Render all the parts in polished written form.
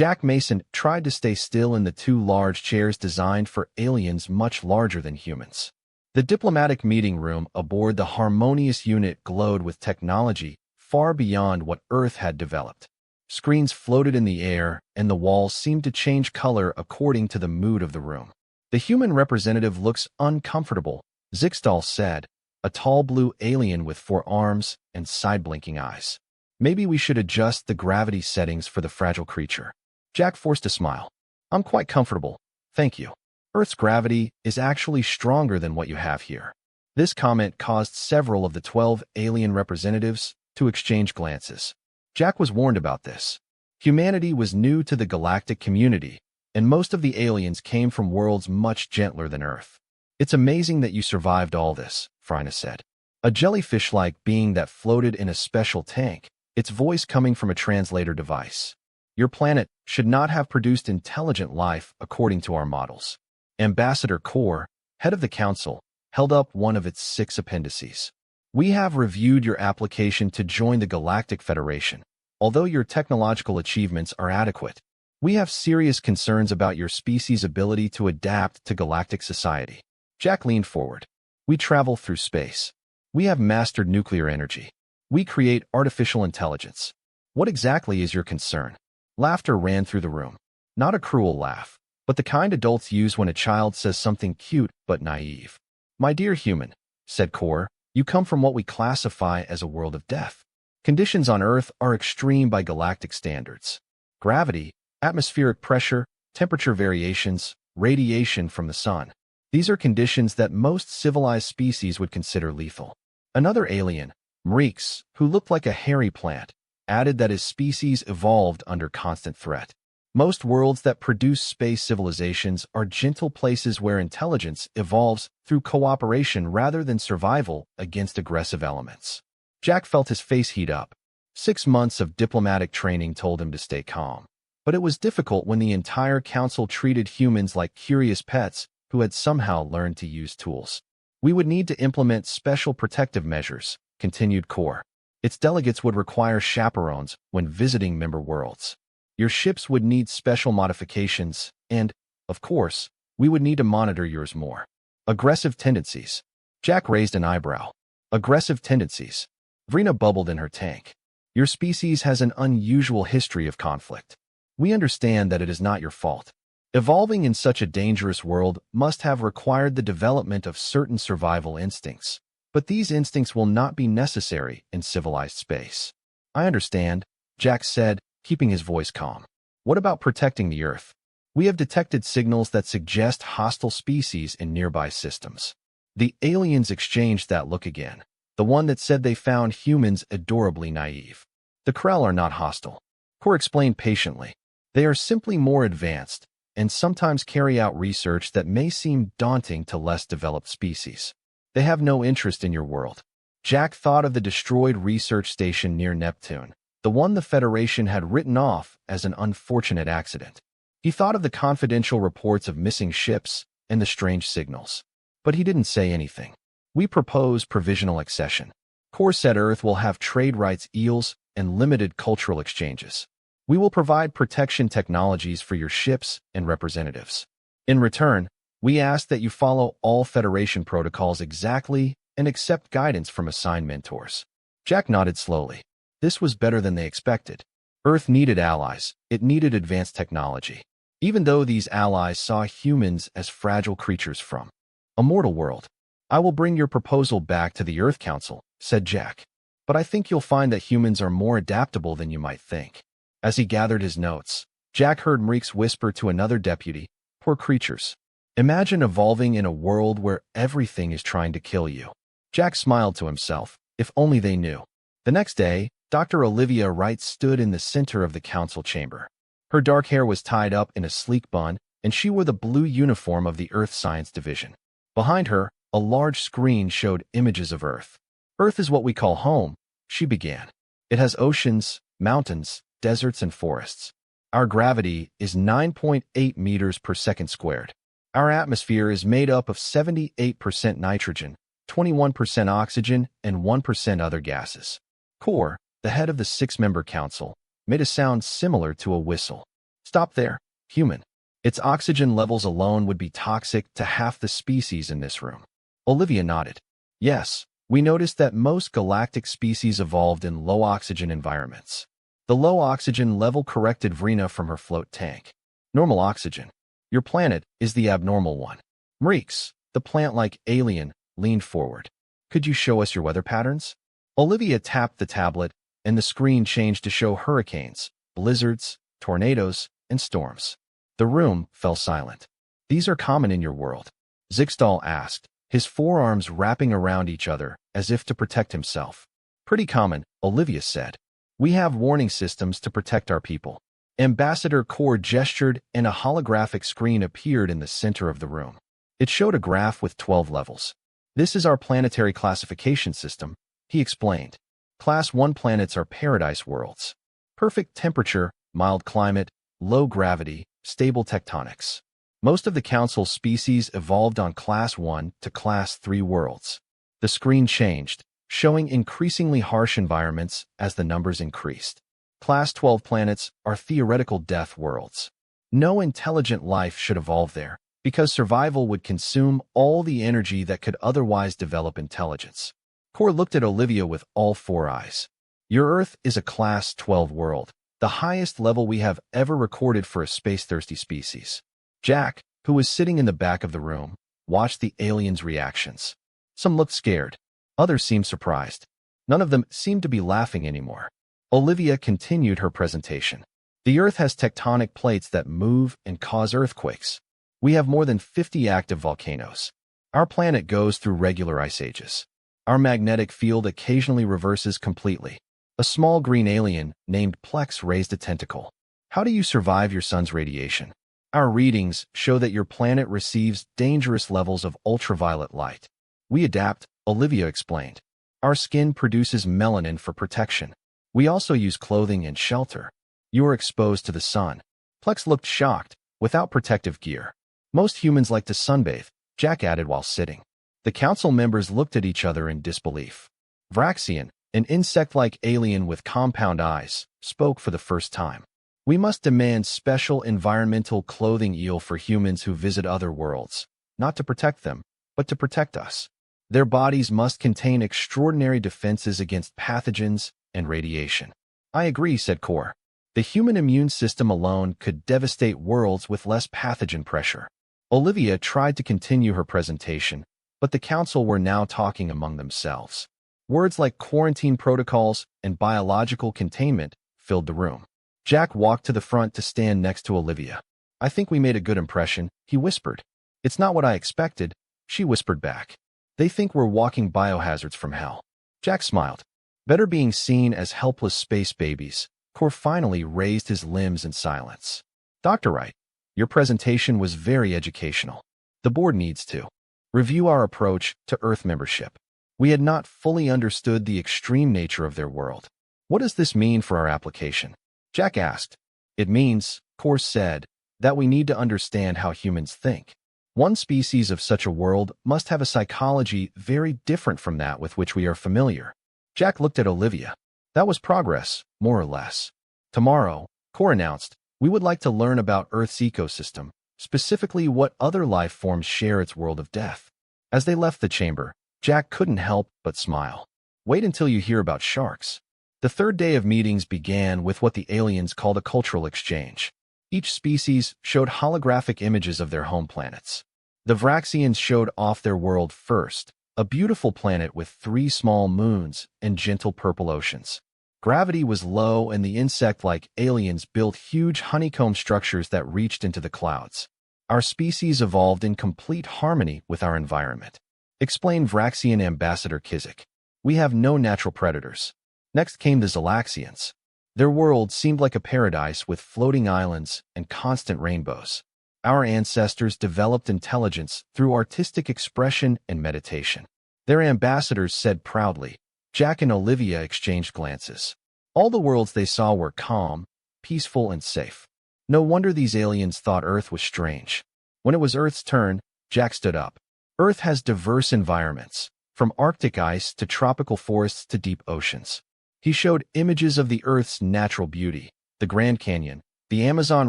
Jack Mason tried to stay still in the two large chairs designed for aliens much larger than humans. The diplomatic meeting room aboard the Harmonious unit glowed with technology far beyond what Earth had developed. Screens floated in the air, and the walls seemed to change color according to the mood of the room. The human representative looks uncomfortable, Zixtal said, a tall blue alien with 4 arms and side-blinking eyes. Maybe we should adjust the gravity settings for the fragile creature. Jack forced a smile. I'm quite comfortable, thank you. Earth's gravity is actually stronger than what you have here. This comment caused several of the 12 alien representatives to exchange glances. Jack was warned about this. Humanity was new to the galactic community, and most of the aliens came from worlds much gentler than Earth. It's amazing that you survived all this, Phryna said. A jellyfish-like being that floated in a special tank, its voice coming from a translator device. Your planet should not have produced intelligent life according to our models. Ambassador Kor, head of the council, held up one of its 6 appendices. We have reviewed your application to join the Galactic Federation. Although your technological achievements are adequate, we have serious concerns about your species' ability to adapt to galactic society. Jack leaned forward. We travel through space. We have mastered nuclear energy. We create artificial intelligence. What exactly is your concern? Laughter ran through the room. Not a cruel laugh, but the kind adults use when a child says something cute but naive. My dear human, said Kor, you come from what we classify as a world of death. Conditions on Earth are extreme by galactic standards. Gravity, atmospheric pressure, temperature variations, radiation from the sun. These are conditions that most civilized species would consider lethal. Another alien, Mreeks, who looked like a hairy plant, added that his species evolved under constant threat. Most worlds that produce space civilizations are gentle places where intelligence evolves through cooperation rather than survival against aggressive elements. Jack felt his face heat up. 6 months of diplomatic training told him to stay calm. But it was difficult when the entire council treated humans like curious pets who had somehow learned to use tools. We would need to implement special protective measures, continued Kor. Its delegates would require chaperones when visiting member worlds. Your ships would need special modifications, and, of course, we would need to monitor yours more. Aggressive tendencies. Jack raised an eyebrow. Aggressive tendencies. Vrina bubbled in her tank. Your species has an unusual history of conflict. We understand that it is not your fault. Evolving in such a dangerous world must have required the development of certain survival instincts, but these instincts will not be necessary in civilized space. I understand, Jack said, keeping his voice calm. What about protecting the Earth? We have detected signals that suggest hostile species in nearby systems. The aliens exchanged that look again, the one that said they found humans adorably naive. The Krell are not hostile. Kor explained patiently. They are simply more advanced, and sometimes carry out research that may seem daunting to less developed species. They have no interest in your world. Jack thought of the destroyed research station near Neptune, the one the Federation had written off as an unfortunate accident. He thought of the confidential reports of missing ships and the strange signals. But he didn't say anything. We propose provisional accession. Kor said Earth will have trade rights eels and limited cultural exchanges. We will provide protection technologies for your ships and representatives. In return, we ask that you follow all Federation protocols exactly and accept guidance from assigned mentors. Jack nodded slowly. This was better than they expected. Earth needed allies. It needed advanced technology. Even though these allies saw humans as fragile creatures from a mortal world. I will bring your proposal back to the Earth Council, said Jack. But I think you'll find that humans are more adaptable than you might think. As he gathered his notes, Jack heard Mreeks whisper to another deputy, poor creatures. Imagine evolving in a world where everything is trying to kill you. Jack smiled to himself. If only they knew. The next day, Dr. Olivia Wright stood in the center of the council chamber. Her dark hair was tied up in a sleek bun, and she wore the blue uniform of the Earth Science Division. Behind her, a large screen showed images of Earth. Earth is what we call home, she began. It has oceans, mountains, deserts, and forests. Our gravity is 9.8 meters per second squared. Our atmosphere is made up of 78% nitrogen, 21% oxygen, and 1% other gases. Kor, the head of the 6-member council, made a sound similar to a whistle. Stop there, human. Its oxygen levels alone would be toxic to half the species in this room. Olivia nodded. Yes, we noticed that most galactic species evolved in low oxygen environments. The low oxygen level corrected Vrina from her float tank. Normal oxygen. Your planet is the abnormal one. Mreeks, the plant-like alien, leaned forward. Could you show us your weather patterns? Olivia tapped the tablet, and the screen changed to show hurricanes, blizzards, tornadoes, and storms. The room fell silent. These are common in your world? Zixtal asked, his forearms wrapping around each other as if to protect himself. Pretty common, Olivia said. We have warning systems to protect our people. Ambassador Kor gestured and a holographic screen appeared in the center of the room. It showed a graph with 12 levels. This is our planetary classification system, he explained. Class 1 planets are paradise worlds. Perfect temperature, mild climate, low gravity, stable tectonics. Most of the Council species evolved on Class 1 to Class 3 worlds. The screen changed, showing increasingly harsh environments as the numbers increased. Class 12 planets are theoretical death worlds. No intelligent life should evolve there, because survival would consume all the energy that could otherwise develop intelligence. Kor looked at Olivia with all four eyes. Your Earth is a Class 12 world, the highest level we have ever recorded for a space-thirsty species. Jack, who was sitting in the back of the room, watched the aliens' reactions. Some looked scared. Others seemed surprised. None of them seemed to be laughing anymore. Olivia continued her presentation. The Earth has tectonic plates that move and cause earthquakes. We have more than 50 active volcanoes. Our planet goes through regular ice ages. Our magnetic field occasionally reverses completely. A small green alien named Plex raised a tentacle. How do you survive your sun's radiation? Our readings show that your planet receives dangerous levels of ultraviolet light. We adapt, Olivia explained. Our skin produces melanin for protection. We also use clothing and shelter. You are exposed to the sun. Plex looked shocked, without protective gear. Most humans like to sunbathe, Jack added while sitting. The council members looked at each other in disbelief. Vraxian, an insect-like alien with compound eyes, spoke for the first time. We must demand special environmental clothing for humans who visit other worlds, not to protect them, but to protect us. Their bodies must contain extraordinary defenses against pathogens and radiation. I agree, said Kor. The human immune system alone could devastate worlds with less pathogen pressure. Olivia tried to continue her presentation, but the council were now talking among themselves. Words like quarantine protocols and biological containment filled the room. Jack walked to the front to stand next to Olivia. I think we made a good impression, he whispered. It's not what I expected, she whispered back. They think we're walking biohazards from hell. Jack smiled. Better being seen as helpless space babies. Kor finally raised his limbs in silence. Dr. Wright, your presentation was very educational. The board needs to review our approach to Earth membership. We had not fully understood the extreme nature of their world. What does this mean for our application? Jack asked. It means, Kor said, that we need to understand how humans think. One species of such a world must have a psychology very different from that with which we are familiar. Jack looked at Olivia. That was progress, more or less. Tomorrow, Kor announced, we would like to learn about Earth's ecosystem, specifically what other life forms share its world of death. As they left the chamber, Jack couldn't help but smile. Wait until you hear about sharks. The third day of meetings began with what the aliens called a cultural exchange. Each species showed holographic images of their home planets. The Vraxians showed off their world first, a beautiful planet with 3 small moons and gentle purple oceans. Gravity was low and the insect-like aliens built huge honeycomb structures that reached into the clouds. Our species evolved in complete harmony with our environment, explained Vraxian Ambassador Kizik. We have no natural predators. Next came the Zalaxians. Their world seemed like a paradise with floating islands and constant rainbows. Our ancestors developed intelligence through artistic expression and meditation. Their ambassadors said proudly. Jack and Olivia exchanged glances. All the worlds they saw were calm, peaceful, and safe. No wonder these aliens thought Earth was strange. When it was Earth's turn, Jack stood up. Earth has diverse environments, from Arctic ice to tropical forests to deep oceans. He showed images of the Earth's natural beauty, the Grand Canyon, the Amazon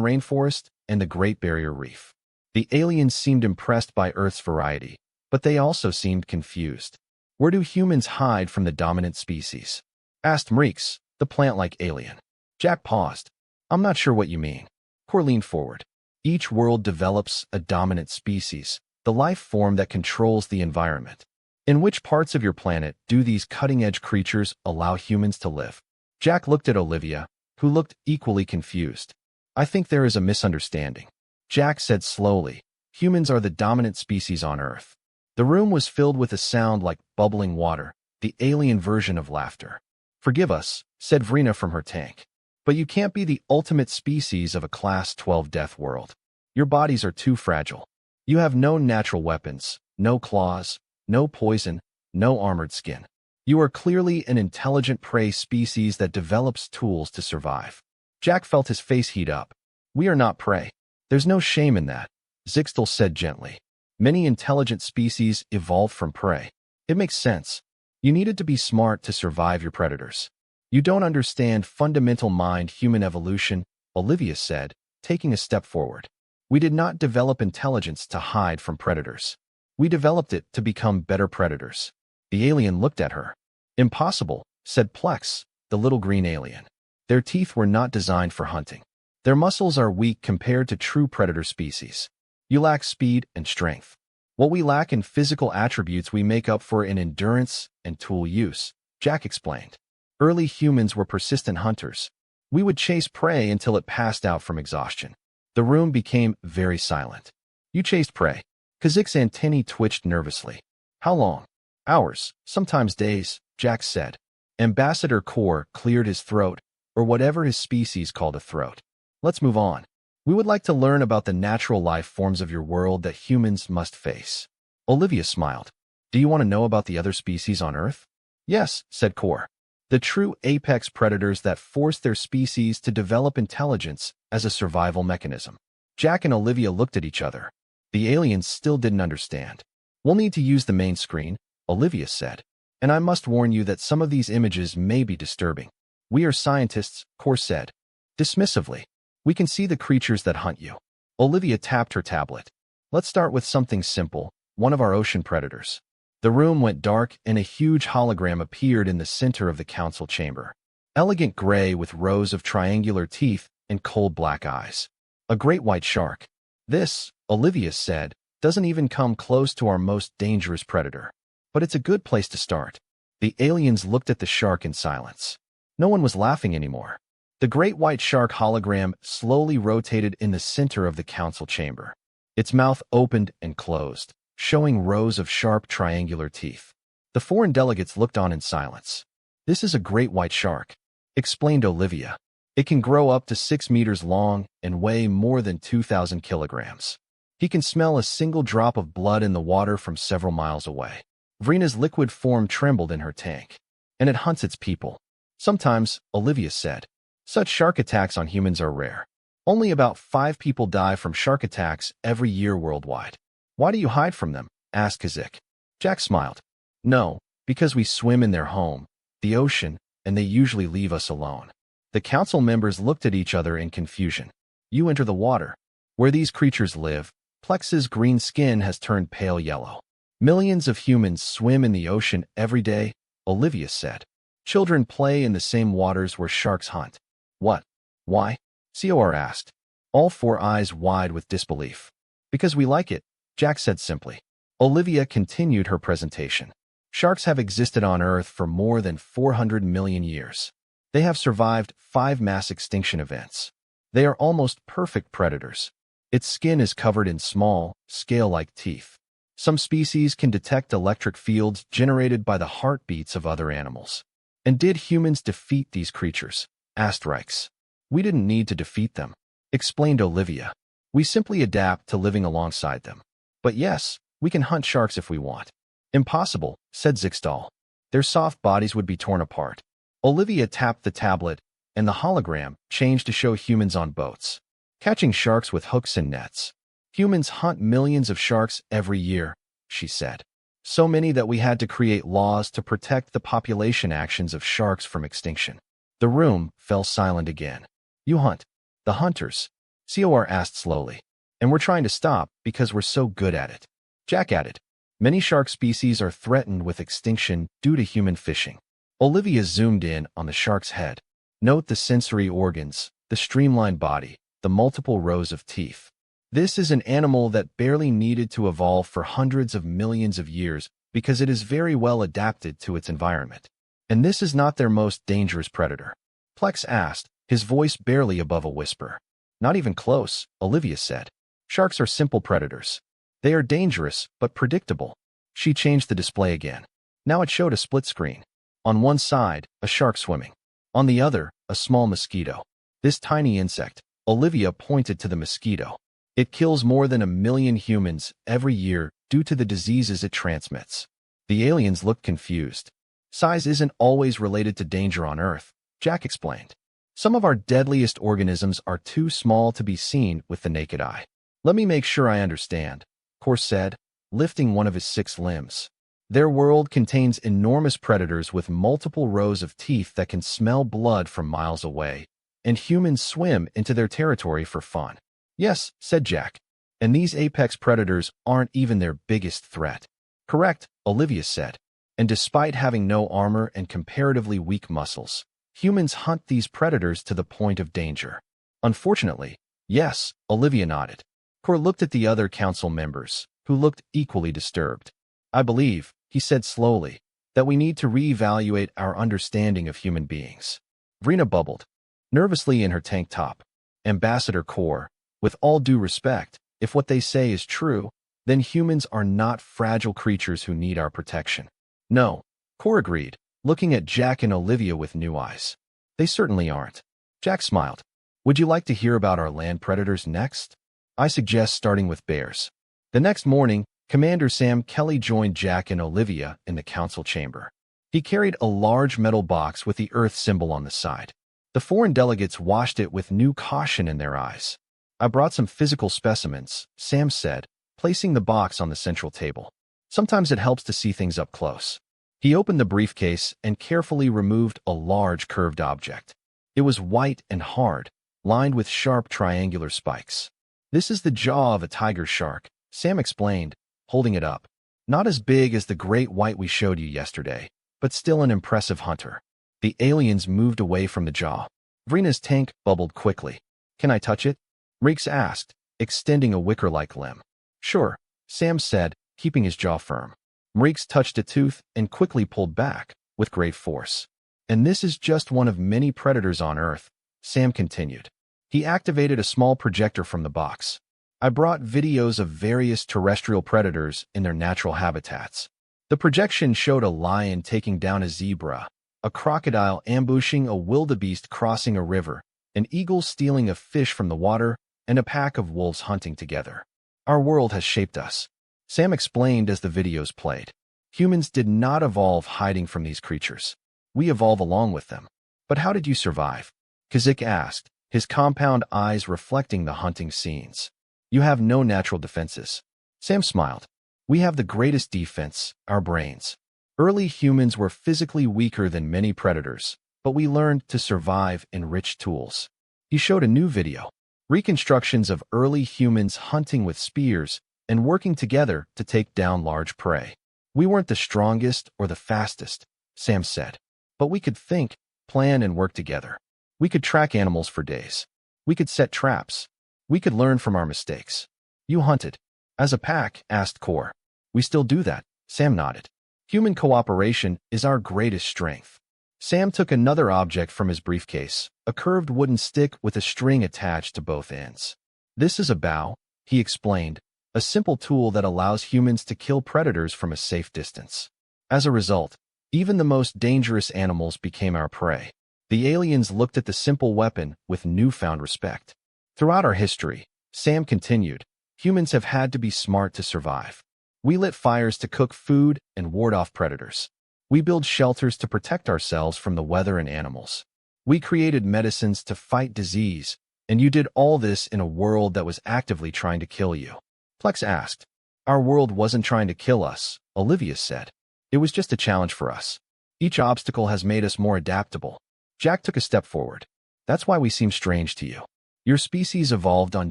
rainforest, and the Great Barrier Reef. The aliens seemed impressed by Earth's variety, but they also seemed confused. Where do humans hide from the dominant species? Asked Mreeks, the plant-like alien. Jack paused. I'm not sure what you mean. Kor leaned forward. Each world develops a dominant species, the life form that controls the environment. In which parts of your planet do these cutting-edge creatures allow humans to live? Jack looked at Olivia, who looked equally confused. I think there is a misunderstanding. Jack said slowly, humans are the dominant species on Earth. The room was filled with a sound like bubbling water, the alien version of laughter. Forgive us, said Vrina from her tank. But you can't be the ultimate species of a Class 12 death world. Your bodies are too fragile. You have no natural weapons, no claws, no poison, no armored skin. You are clearly an intelligent prey species that develops tools to survive. Jack felt his face heat up. We are not prey. There's no shame in that, Zixtal said gently. Many intelligent species evolved from prey. It makes sense. You needed to be smart to survive your predators. You don't understand fundamental mind-human evolution, Olivia said, taking a step forward. We did not develop intelligence to hide from predators. We developed it to become better predators. The alien looked at her. Impossible, said Plex, the little green alien. Their teeth were not designed for hunting. Their muscles are weak compared to true predator species. You lack speed and strength. What we lack in physical attributes we make up for in endurance and tool use, Jack explained. Early humans were persistent hunters. We would chase prey until it passed out from exhaustion. The room became very silent. You chased prey. Kazik's antennae twitched nervously. How long? Hours, sometimes days, Jack said. Ambassador Kor cleared his throat, or whatever his species called a throat. Let's move on. We would like to learn about the natural life forms of your world that humans must face. Olivia smiled. Do you want to know about the other species on Earth? Yes, said Kor. The true apex predators that force their species to develop intelligence as a survival mechanism. Jack and Olivia looked at each other. The aliens still didn't understand. We'll need to use the main screen, Olivia said. And I must warn you that some of these images may be disturbing. We are scientists, Kor said. Dismissively. We can see the creatures that hunt you. Olivia tapped her tablet. Let's start with something simple, one of our ocean predators. The room went dark and a huge hologram appeared in the center of the council chamber. Elegant gray with rows of triangular teeth and cold black eyes. A great white shark. This, Olivia said, doesn't even come close to our most dangerous predator. But it's a good place to start. The aliens looked at the shark in silence. No one was laughing anymore. The great white shark hologram slowly rotated in the center of the council chamber. Its mouth opened and closed, showing rows of sharp triangular teeth. The foreign delegates looked on in silence. This is a great white shark, explained Olivia. It can grow up to 6 meters long and weigh more than 2,000 kilograms. He can smell a single drop of blood in the water from several miles away. Vrina's liquid form trembled in her tank. And it hunts its people. Sometimes, Olivia said. Such shark attacks on humans are rare. Only about 5 people die from shark attacks every year worldwide. Why do you hide from them? Asked Kazik. Jack smiled. No, because we swim in their home, the ocean, and they usually leave us alone. The council members looked at each other in confusion. You enter the water. Where these creatures live, Plex's green skin has turned pale yellow. Millions of humans swim in the ocean every day, Olivia said. Children play in the same waters where sharks hunt. What? Why? Cor asked. All 4 eyes wide with disbelief. Because we like it, Jack said simply. Olivia continued her presentation. Sharks have existed on Earth for more than 400 million years. They have survived 5 mass extinction events. They are almost perfect predators. Its skin is covered in small, scale-like teeth. Some species can detect electric fields generated by the heartbeats of other animals. And did humans defeat these creatures? Asked Reichs. We didn't need to defeat them, explained Olivia. We simply adapt to living alongside them. But yes, we can hunt sharks if we want. Impossible, said Zixtal. Their soft bodies would be torn apart. Olivia tapped the tablet, and the hologram changed to show humans on boats, catching sharks with hooks and nets. Humans hunt millions of sharks every year, she said. So many that we had to create laws to protect the population actions of sharks from extinction. The room fell silent again. You hunt. The hunters, Cor asked slowly. And we're trying to stop because we're so good at it. Jack added. Many shark species are threatened with extinction due to human fishing. Olivia zoomed in on the shark's head. Note the sensory organs, the streamlined body, the multiple rows of teeth. This is an animal that barely needed to evolve for hundreds of millions of years because it is very well adapted to its environment. And this is not their most dangerous predator. Plex asked, his voice barely above a whisper. Not even close, Olivia said. Sharks are simple predators. They are dangerous, but predictable. She changed the display again. Now it showed a split screen. On one side, a shark swimming. On the other, a small mosquito. This tiny insect, Olivia pointed to the mosquito. It kills more than 1 million humans every year due to the diseases it transmits. The aliens looked confused. Size isn't always related to danger on Earth, Jack explained. Some of our deadliest organisms are too small to be seen with the naked eye. Let me make sure I understand, Kor said, lifting one of his 6 limbs. Their world contains enormous predators with multiple rows of teeth that can smell blood from miles away, and humans swim into their territory for fun. Yes, said Jack, and these apex predators aren't even their biggest threat. Correct, Olivia said, and despite having no armor and comparatively weak muscles, humans hunt these predators to the point of danger. Unfortunately, yes, Olivia nodded. Kor looked at the other council members, who looked equally disturbed. I believe, he said slowly, that we need to reevaluate our understanding of human beings. Vrina bubbled, nervously in her tank top. Ambassador Kor, with all due respect, if what they say is true, then humans are not fragile creatures who need our protection. No, Kor agreed, looking at Jack and Olivia with new eyes. They certainly aren't. Jack smiled. Would you like to hear about our land predators next? I suggest starting with bears. The next morning, Commander Sam Kelly joined Jack and Olivia in the council chamber. He carried a large metal box with the Earth symbol on the side. The foreign delegates watched it with new caution in their eyes. I brought some physical specimens, Sam said, placing the box on the central table. Sometimes it helps to see things up close. He opened the briefcase and carefully removed a large curved object. It was white and hard, lined with sharp triangular spikes. This is the jaw of a tiger shark, Sam explained, holding it up. Not as big as the great white we showed you yesterday, but still an impressive hunter. The aliens moved away from the jaw. Vrina's tank bubbled quickly. Can I touch it? Reeks asked, extending a wicker-like limb. Sure, Sam said, keeping his jaw firm. Reeks touched a tooth and quickly pulled back, with great force. And this is just one of many predators on Earth, Sam continued. He activated a small projector from the box. I brought videos of various terrestrial predators in their natural habitats. The projection showed a lion taking down a zebra, a crocodile ambushing a wildebeest crossing a river, an eagle stealing a fish from the water, and a pack of wolves hunting together. Our world has shaped us, Sam explained as the videos played. Humans did not evolve hiding from these creatures. We evolve along with them. But how did you survive? Kazik asked, his compound eyes reflecting the hunting scenes. You have no natural defenses. Sam smiled. We have the greatest defense, our brains. Early humans were physically weaker than many predators, but we learned to survive in rich tools. He showed a new video, reconstructions of early humans hunting with spears and working together to take down large prey. We weren't the strongest or the fastest, Sam said, but we could think, plan, and work together. We could track animals for days. We could set traps. We could learn from our mistakes. You hunted. As a pack, asked Kor. We still do that, Sam nodded. Human cooperation is our greatest strength. Sam took another object from his briefcase, a curved wooden stick with a string attached to both ends. This is a bow, he explained, a simple tool that allows humans to kill predators from a safe distance. As a result, even the most dangerous animals became our prey. The aliens looked at the simple weapon with newfound respect. Throughout our history, Sam continued, humans have had to be smart to survive. We lit fires to cook food and ward off predators. We build shelters to protect ourselves from the weather and animals. We created medicines to fight disease, and you did all this in a world that was actively trying to kill you. Plex asked. Our world wasn't trying to kill us, Olivia said. It was just a challenge for us. Each obstacle has made us more adaptable. Jack took a step forward. That's why we seem strange to you. Your species evolved on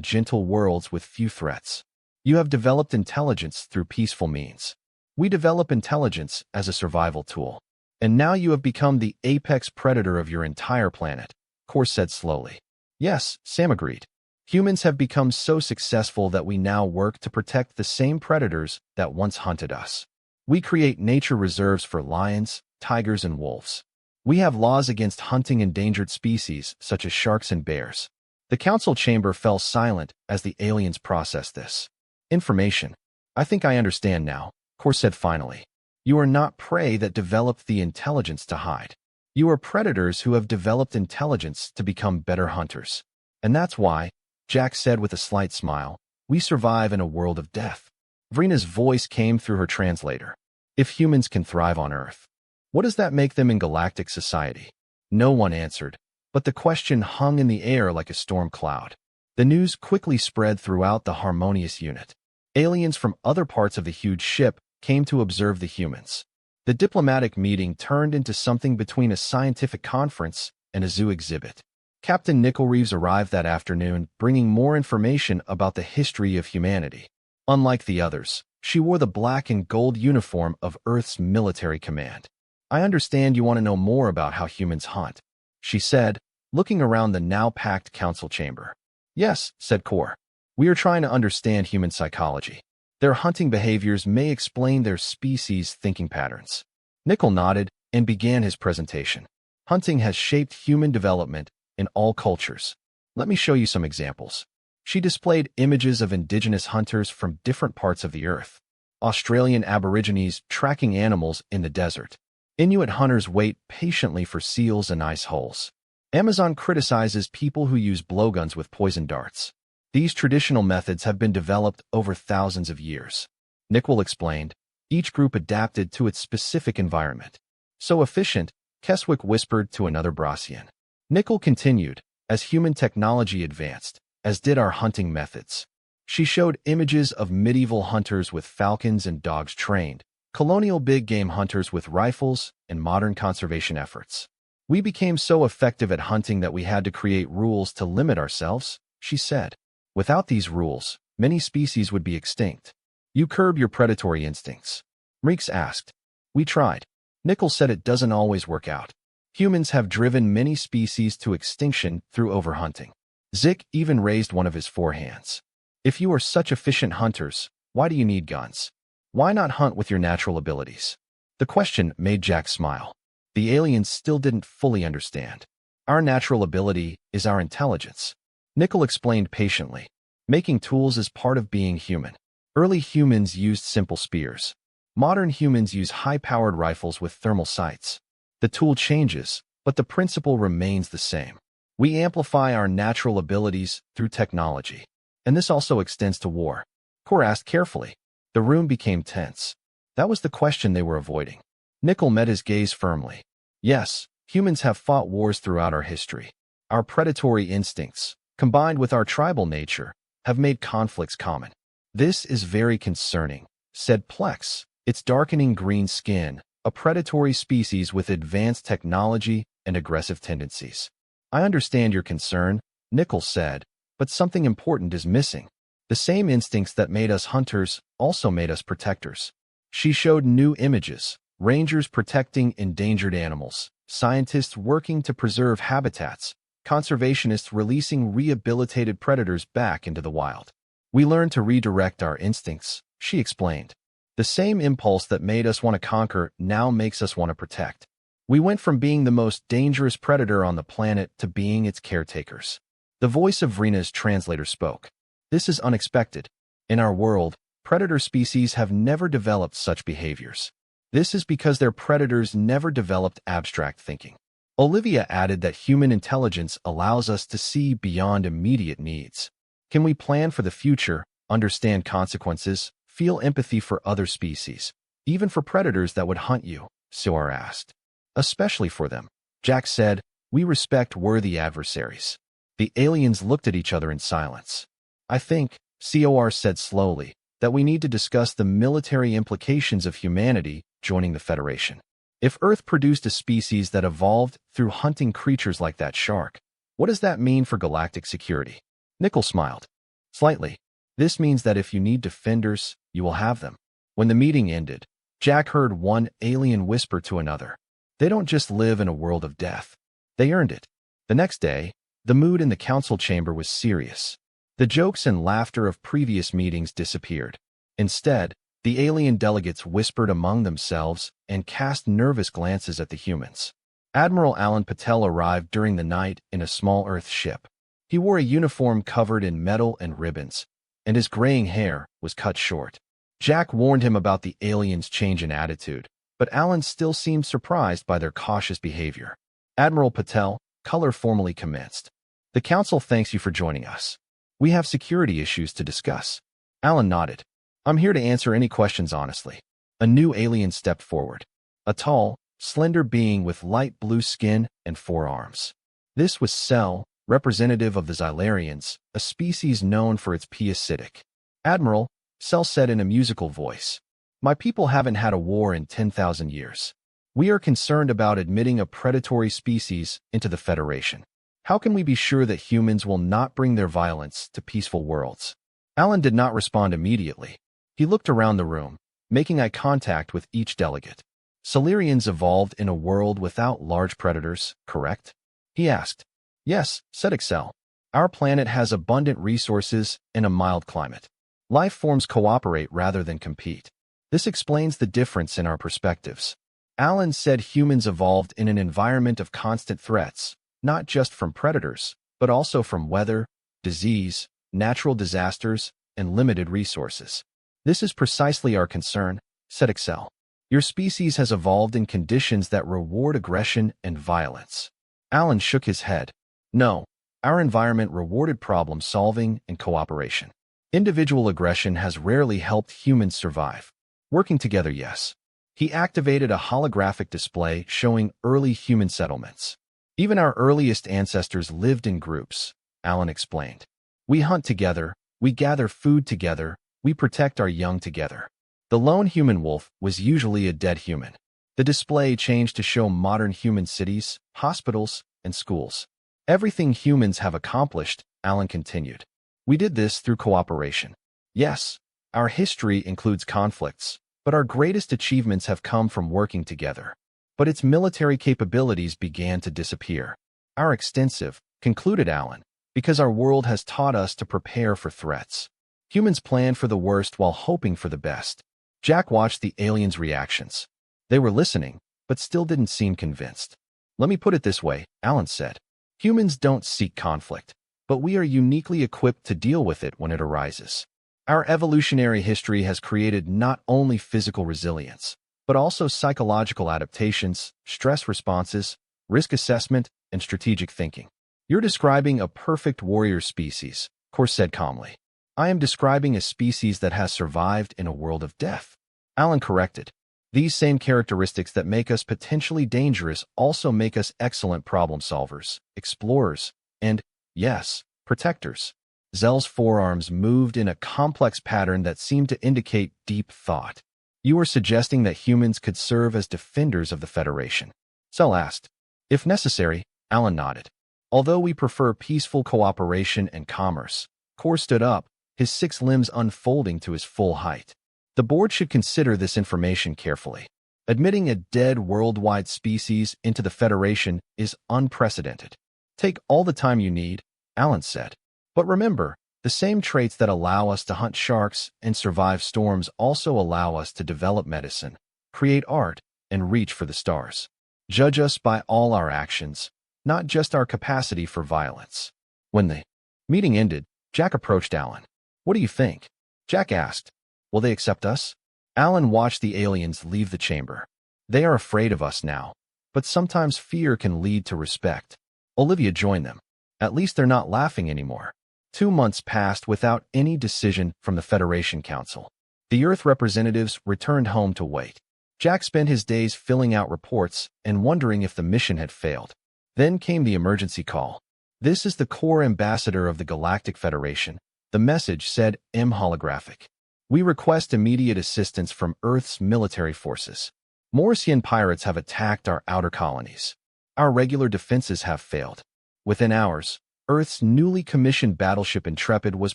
gentle worlds with few threats. You have developed intelligence through peaceful means. We develop intelligence as a survival tool. And now you have become the apex predator of your entire planet, Kor said slowly. Yes, Sam agreed. Humans have become so successful that we now work to protect the same predators that once hunted us. We create nature reserves for lions, tigers, and wolves. We have laws against hunting endangered species such as sharks and bears. The council chamber fell silent as the aliens processed this information. I think I understand now, Kor said finally. You are not prey that developed the intelligence to hide. You are predators who have developed intelligence to become better hunters. And that's why, Jack said with a slight smile, we survive in a world of death. Vrina's voice came through her translator. If humans can thrive on Earth, what does that make them in galactic society? No one answered, but the question hung in the air like a storm cloud. The news quickly spread throughout the harmonious unit. Aliens from other parts of the huge ship came to observe the humans. The diplomatic meeting turned into something between a scientific conference and a zoo exhibit. Captain Nickelreeves arrived that afternoon, bringing more information about the history of humanity. Unlike the others, she wore the black and gold uniform of Earth's military command. I understand you want to know more about how humans hunt, she said, looking around the now-packed council chamber. Yes, said Kor. We are trying to understand human psychology. Their hunting behaviors may explain their species' thinking patterns. Nickel nodded and began his presentation. Hunting has shaped human development in all cultures. Let me show you some examples. She displayed images of indigenous hunters from different parts of the earth. Australian Aborigines tracking animals in the desert. Inuit hunters wait patiently for seals and ice holes. Amazon criticizes people who use blowguns with poison darts. These traditional methods have been developed over thousands of years. Nickel explained, each group adapted to its specific environment. So efficient, Keswick whispered to another Brassian. Nickel continued, as human technology advanced, as did our hunting methods. She showed images of medieval hunters with falcons and dogs trained, colonial big game hunters with rifles, and modern conservation efforts. We became so effective at hunting that we had to create rules to limit ourselves, she said. Without these rules, many species would be extinct. You curb your predatory instincts. Reeks asked. We tried. Nickel said it doesn't always work out. Humans have driven many species to extinction through overhunting. Zik even raised one of his forehands. If you are such efficient hunters, why do you need guns? Why not hunt with your natural abilities? The question made Jack smile. The aliens still didn't fully understand. Our natural ability is our intelligence. Nickel explained patiently. Making tools is part of being human. Early humans used simple spears. Modern humans use high-powered rifles with thermal sights. The tool changes, but the principle remains the same. We amplify our natural abilities through technology. And this also extends to war. Kor asked carefully. The room became tense. That was the question they were avoiding. Nickel met his gaze firmly. Yes, humans have fought wars throughout our history. Our predatory instincts, combined with our tribal nature, have made conflicts common. This is very concerning, said Plex, its darkening green skin, a predatory species with advanced technology and aggressive tendencies. I understand your concern, Nickel said, but something important is missing. The same instincts that made us hunters also made us protectors. She showed new images, rangers protecting endangered animals, scientists working to preserve habitats, conservationists releasing rehabilitated predators back into the wild. We learned to redirect our instincts, she explained. The same impulse that made us want to conquer now makes us want to protect. We went from being the most dangerous predator on the planet to being its caretakers. The voice of Vrina's translator spoke. This is unexpected. In our world, predator species have never developed such behaviors. This is because their predators never developed abstract thinking. Olivia added that human intelligence allows us to see beyond immediate needs. Can we plan for the future, understand consequences, feel empathy for other species, even for predators that would hunt you? Soar asked. Especially for them. Jack said, we respect worthy adversaries. The aliens looked at each other in silence. I think, Cor said slowly, that we need to discuss the military implications of humanity joining the Federation. If Earth produced a species that evolved through hunting creatures like that shark, What does that mean for galactic security? Nickel smiled. Slightly. This means that if you need defenders, you will have them. When the meeting ended, Jack heard one alien whisper to another. They don't just live in a world of death. They earned it. The next day, the mood in the council chamber was serious. The jokes and laughter of previous meetings disappeared. Instead, the alien delegates whispered among themselves and cast nervous glances at the humans. Admiral Alan Patel arrived during the night in a small Earth ship. He wore a uniform covered in metal and ribbons, and his graying hair was cut short. Jack warned him about the aliens' change in attitude, but Alan still seemed surprised by their cautious behavior. Admiral Patel, color formally commenced. The council thanks you for joining us. We have security issues to discuss. Alan nodded. I'm here to answer any questions honestly. A new alien stepped forward. A tall, slender being with light blue skin and 4 arms. This was Cell, representative of the Xylarians, a species known for its parasitic. Admiral, Cell said in a musical voice, my people haven't had a war in 10,000 years. We are concerned about admitting a predatory species into the Federation. How can we be sure that humans will not bring their violence to peaceful worlds? Alan did not respond immediately. He looked around the room, making eye contact with each delegate. Xylarians evolved in a world without large predators, correct? He asked. Yes, said Excel. Our planet has abundant resources and a mild climate. Life forms cooperate rather than compete. This explains the difference in our perspectives. Alan said humans evolved in an environment of constant threats, not just from predators, but also from weather, disease, natural disasters, and limited resources. This is precisely our concern, said Excel. Your species has evolved in conditions that reward aggression and violence. Alan shook his head. No, our environment rewarded problem-solving and cooperation. Individual aggression has rarely helped humans survive. Working together, yes. He activated a holographic display showing early human settlements. Even our earliest ancestors lived in groups, Alan explained. We hunt together, we gather food together, we protect our young together. The lone human wolf was usually a dead human. The display changed to show modern human cities, hospitals, and schools. Everything humans have accomplished, Alan continued. We did this through cooperation. Yes, our history includes conflicts, but our greatest achievements have come from working together. But its military capabilities began to disappear. Our extensive, concluded Alan, because our world has taught us to prepare for threats. Humans plan for the worst while hoping for the best. Jack watched the aliens' reactions. They were listening, but still didn't seem convinced. Let me put it this way, Alan said. Humans don't seek conflict, but we are uniquely equipped to deal with it when it arises. Our evolutionary history has created not only physical resilience, but also psychological adaptations, stress responses, risk assessment, and strategic thinking. You're describing a perfect warrior species, Kors said calmly. I am describing a species that has survived in a world of death. Alan corrected. These same characteristics that make us potentially dangerous also make us excellent problem solvers, explorers, and, yes, protectors. Zell's forearms moved in a complex pattern that seemed to indicate deep thought. You are suggesting that humans could serve as defenders of the Federation? Zell asked. If necessary, Alan nodded. Although we prefer peaceful cooperation and commerce. Kors stood up, his 6 limbs unfolding to his full height. The board should consider this information carefully. Admitting a dead worldwide species into the Federation is unprecedented. Take all the time you need, Alan said. But remember, the same traits that allow us to hunt sharks and survive storms also allow us to develop medicine, create art, and reach for the stars. Judge us by all our actions, not just our capacity for violence. When the meeting ended, Jack approached Alan. What do you think? Jack asked. Will they accept us? Alan watched the aliens leave the chamber. They are afraid of us now, but sometimes fear can lead to respect. Olivia joined them. At least they're not laughing anymore. 2 months passed without any decision from the Federation Council. The Earth representatives returned home to wait. Jack spent his days filling out reports and wondering if the mission had failed. Then came the emergency call. This is the core ambassador of the Galactic Federation. The message said holographic. We request immediate assistance from Earth's military forces. Maurician pirates have attacked our outer colonies. Our regular defenses have failed. Within hours, Earth's newly commissioned battleship Intrepid was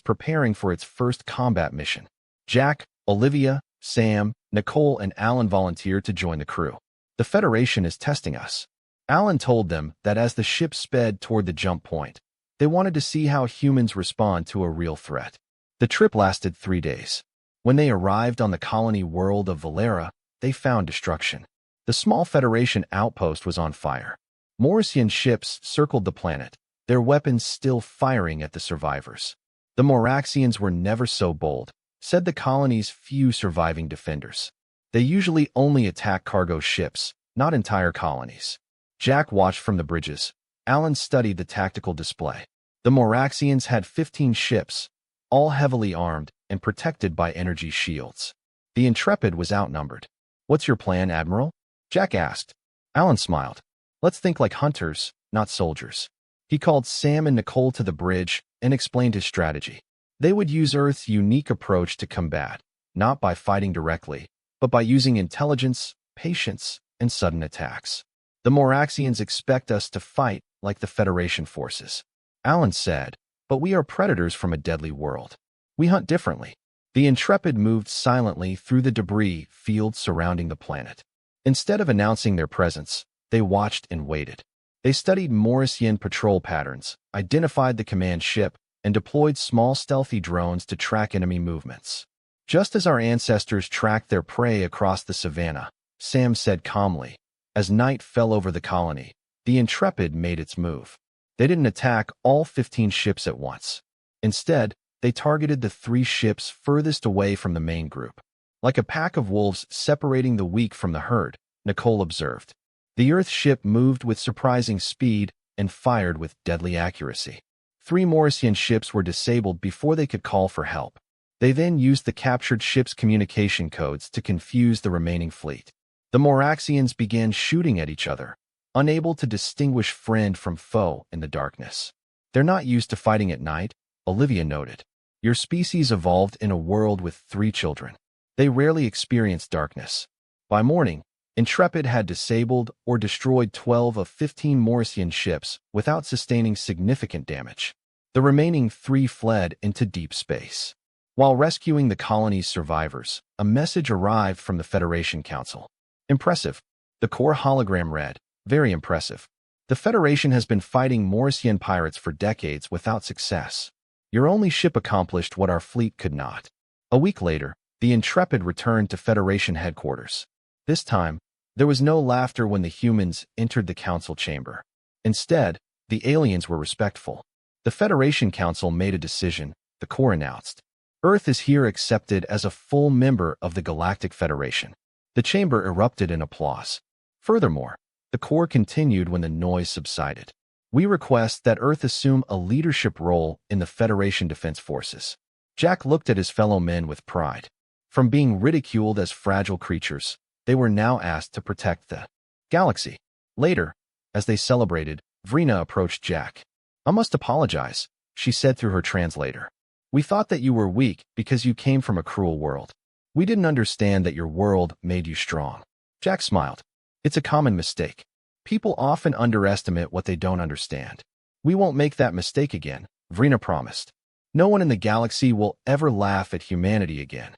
preparing for its first combat mission. Jack, Olivia, Sam, Nicole, and Alan volunteered to join the crew. "The Federation is testing us." Alan told them that as the ship sped toward the jump point, they wanted to see how humans respond to a real threat. The trip lasted 3 days. When they arrived on the colony world of Valera, they found destruction. The small Federation outpost was on fire. Maurician ships circled the planet, their weapons still firing at the survivors. "The Moraxians were never so bold," said the colony's few surviving defenders. "They usually only attack cargo ships, not entire colonies." Jack watched from the bridges. Alan studied the tactical display. The Moraxians had 15 ships, all heavily armed and protected by energy shields. The Intrepid was outnumbered. "What's your plan, Admiral?" Jack asked. Alan smiled. "Let's think like hunters, not soldiers." He called Sam and Nicole to the bridge and explained his strategy. They would use Earth's unique approach to combat, not by fighting directly, but by using intelligence, patience, and sudden attacks. "The Moraxians expect us to fight like the Federation forces," Alan said, "but we are predators from a deadly world. We hunt differently." The Intrepid moved silently through the debris fields surrounding the planet. Instead of announcing their presence, they watched and waited. They studied Maurician patrol patterns, identified the command ship, and deployed small stealthy drones to track enemy movements. "Just as our ancestors tracked their prey across the savannah," Sam said calmly. As night fell over the colony, the Intrepid made its move. They didn't attack all 15 ships at once. Instead, they targeted the 3 ships furthest away from the main group. "Like a pack of wolves separating the weak from the herd," Nicole observed. The Earth ship moved with surprising speed and fired with deadly accuracy. 3 Maurician ships were disabled before they could call for help. They then used the captured ship's communication codes to confuse the remaining fleet. The Moraxians began shooting at each other, unable to distinguish friend from foe in the darkness. "They're not used to fighting at night," Olivia noted. "Your species evolved in a world with 3 children. They rarely experience darkness." By morning, Intrepid had disabled or destroyed 12 of 15 Maurician ships without sustaining significant damage. The remaining 3 fled into deep space. While rescuing the colony's survivors, a message arrived from the Federation Council. "Impressive," the core hologram read. "Very impressive. The Federation has been fighting Maurician pirates for decades without success. Your only ship accomplished what our fleet could not." A week later, the Intrepid returned to Federation headquarters. This time, there was no laughter when the humans entered the council chamber. Instead, the aliens were respectful. The Federation Council made a decision, the core announced. "Earth is here accepted as a full member of the Galactic Federation." The chamber erupted in applause. Furthermore, the core continued when the noise subsided. "We request that Earth assume a leadership role in the Federation Defense Forces." Jack looked at his fellow men with pride. From being ridiculed as fragile creatures, they were now asked to protect the galaxy. Later, as they celebrated, Vrina approached Jack. "I must apologize," she said through her translator. "We thought that you were weak because you came from a cruel world. We didn't understand that your world made you strong." Jack smiled. "It's a common mistake. People often underestimate what they don't understand. We won't make that mistake again," Vrina promised. "No one in the galaxy will ever laugh at humanity again."